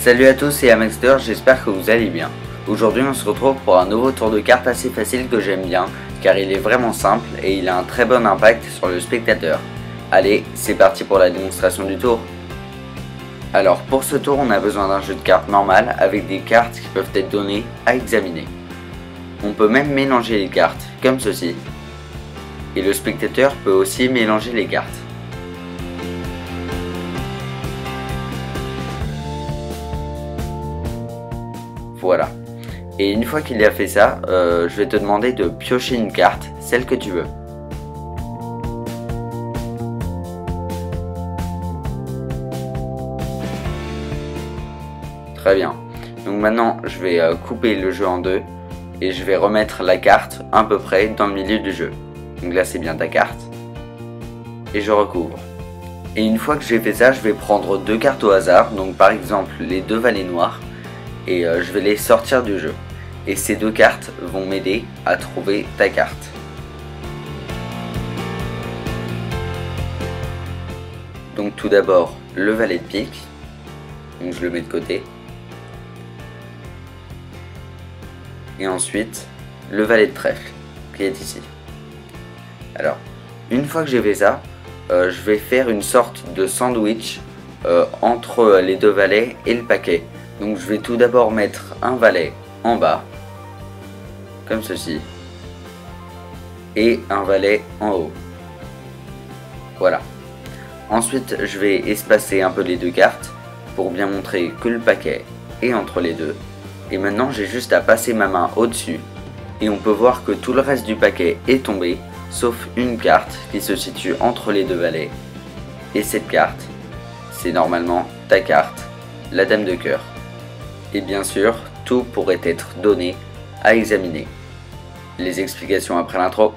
Salut à tous, c'est Amexter, j'espère que vous allez bien. Aujourd'hui on se retrouve pour un nouveau tour de cartes assez facile que j'aime bien, car il est vraiment simple et il a un très bon impact sur le spectateur. Allez, c'est parti pour la démonstration du tour. Alors pour ce tour on a besoin d'un jeu de cartes normal avec des cartes qui peuvent être données à examiner. On peut même mélanger les cartes, comme ceci. Et le spectateur peut aussi mélanger les cartes. Voilà. Et une fois qu'il a fait ça, je vais te demander de piocher une carte, celle que tu veux. Très bien. Donc maintenant, je vais couper le jeu en deux et je vais remettre la carte à peu près dans le milieu du jeu. Donc là, c'est bien ta carte. Et je recouvre. Et une fois que j'ai fait ça, je vais prendre deux cartes au hasard. Donc par exemple, les deux valets noirs. Et je vais les sortir du jeu. Et ces deux cartes vont m'aider à trouver ta carte. Donc tout d'abord le valet de pique. Donc je le mets de côté. Et ensuite le valet de trèfle qui est ici. Alors une fois que j'ai fait ça, je vais faire une sorte de sandwich entre les deux valets et le paquet. Donc je vais tout d'abord mettre un valet en bas, comme ceci, et un valet en haut. Voilà. Ensuite je vais espacer un peu les deux cartes pour bien montrer que le paquet est entre les deux. Et maintenant j'ai juste à passer ma main au-dessus et on peut voir que tout le reste du paquet est tombé, sauf une carte qui se situe entre les deux valets. Et cette carte, c'est normalement ta carte, la dame de cœur. Et bien sûr, tout pourrait être donné à examiner. Les explications après l'intro.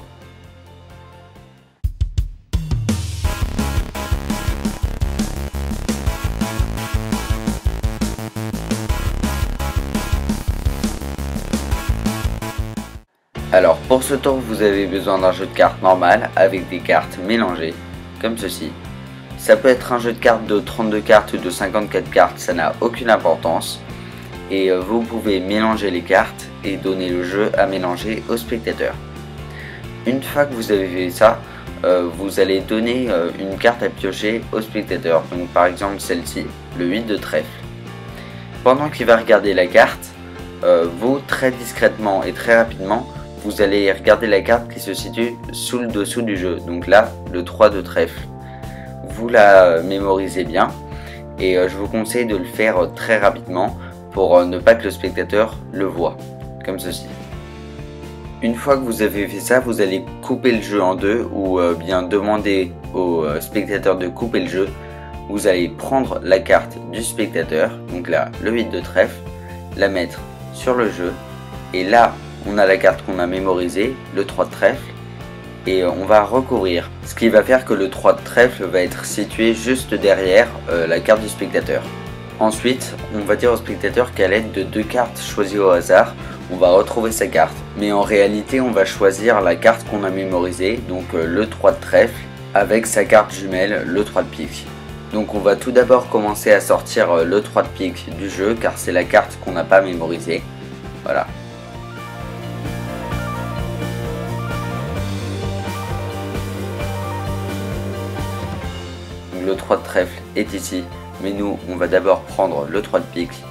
Alors pour ce tour, vous avez besoin d'un jeu de cartes normal avec des cartes mélangées, comme ceci. Ça peut être un jeu de cartes de 32 cartes ou de 54 cartes, ça n'a aucune importance. Et vous pouvez mélanger les cartes et donner le jeu à mélanger au spectateur. Une fois que vous avez fait ça, vous allez donner une carte à piocher au spectateur. Donc par exemple celle-ci, le 8 de trèfle. Pendant qu'il va regarder la carte, vous très discrètement et très rapidement, vous allez regarder la carte qui se situe sous le dessous du jeu. Donc là, le 3 de trèfle. Vous la mémorisez bien et je vous conseille de le faire très rapidement pour ne pas que le spectateur le voie, comme ceci. Une fois que vous avez fait ça, vous allez couper le jeu en deux ou bien demander au spectateur de couper le jeu. Vous allez prendre la carte du spectateur, donc là le 8 de trèfle, la mettre sur le jeu et là on a la carte qu'on a mémorisée, le 3 de trèfle, et on va recouvrir, ce qui va faire que le 3 de trèfle va être situé juste derrière la carte du spectateur. Ensuite, on va dire au spectateur qu'à l'aide de deux cartes choisies au hasard, on va retrouver sa carte. Mais en réalité, on va choisir la carte qu'on a mémorisée, donc le 3 de trèfle, avec sa carte jumelle, le 3 de pique. Donc on va tout d'abord commencer à sortir le 3 de pique du jeu, car c'est la carte qu'on n'a pas mémorisée. Voilà. Donc, le 3 de trèfle est ici. Mais nous, on va d'abord prendre le 3 de pique.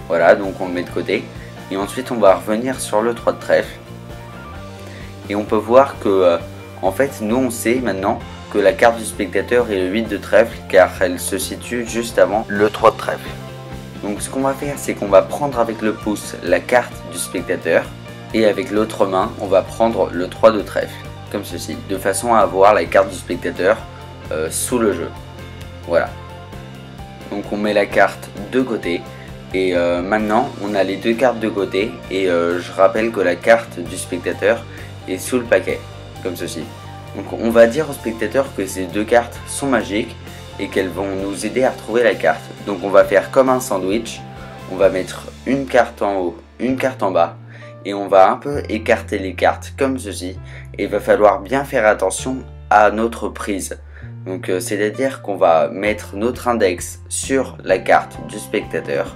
Voilà, donc on le met de côté. Et ensuite, on va revenir sur le 3 de trèfle. Et on peut voir que, en fait, nous, on sait maintenant que la carte du spectateur est le 8 de trèfle, car elle se situe juste avant le 3 de trèfle. Donc, ce qu'on va faire, c'est qu'on va prendre avec le pouce la carte du spectateur. Et avec l'autre main, on va prendre le 3 de trèfle, comme ceci, de façon à avoir la carte du spectateur sous le jeu. Voilà, donc on met la carte de côté et maintenant on a les deux cartes de côté et je rappelle que la carte du spectateur est sous le paquet, comme ceci. Donc on va dire au spectateur que ces deux cartes sont magiques et qu'elles vont nous aider à retrouver la carte. Donc on va faire comme un sandwich, on va mettre une carte en haut, une carte en bas et on va un peu écarter les cartes comme ceci et il va falloir bien faire attention à notre prise. Donc c'est-à-dire qu'on va mettre notre index sur la carte du spectateur,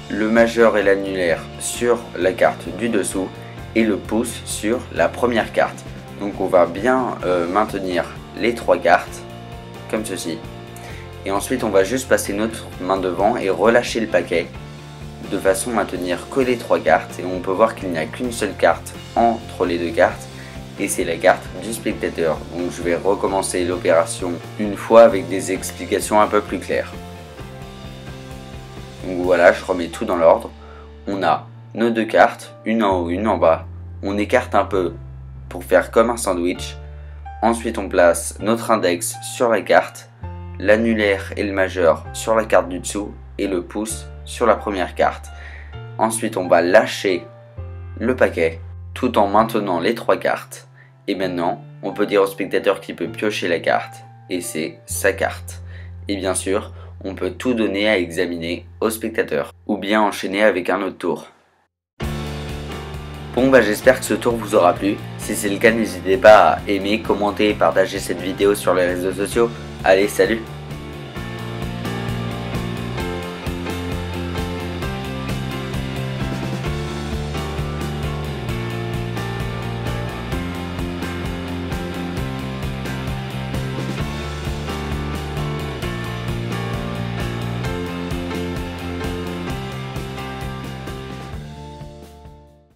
le majeur et l'annulaire sur la carte du dessous et le pouce sur la première carte. Donc on va bien maintenir les trois cartes comme ceci. Et ensuite on va juste passer notre main devant et relâcher le paquet de façon à tenir que les trois cartes. Et on peut voir qu'il n'y a qu'une seule carte entre les deux cartes et c'est la carte du spectateur. Donc je vais recommencer l'opération une fois avec des explications un peu plus claires. Donc voilà, je remets tout dans l'ordre. On a nos deux cartes, une en haut, une en bas. On écarte un peu pour faire comme un sandwich. Ensuite on place notre index sur la carte, l'annulaire et le majeur sur la carte du dessous et le pouce sur la première carte. Ensuite on va lâcher le paquet tout en maintenant les trois cartes. Et maintenant, on peut dire au spectateur qu'il peut piocher la carte, et c'est sa carte. Et bien sûr, on peut tout donner à examiner au spectateur, ou bien enchaîner avec un autre tour. Bon j'espère que ce tour vous aura plu. Si c'est le cas, n'hésitez pas à aimer, commenter et partager cette vidéo sur les réseaux sociaux. Allez, salut!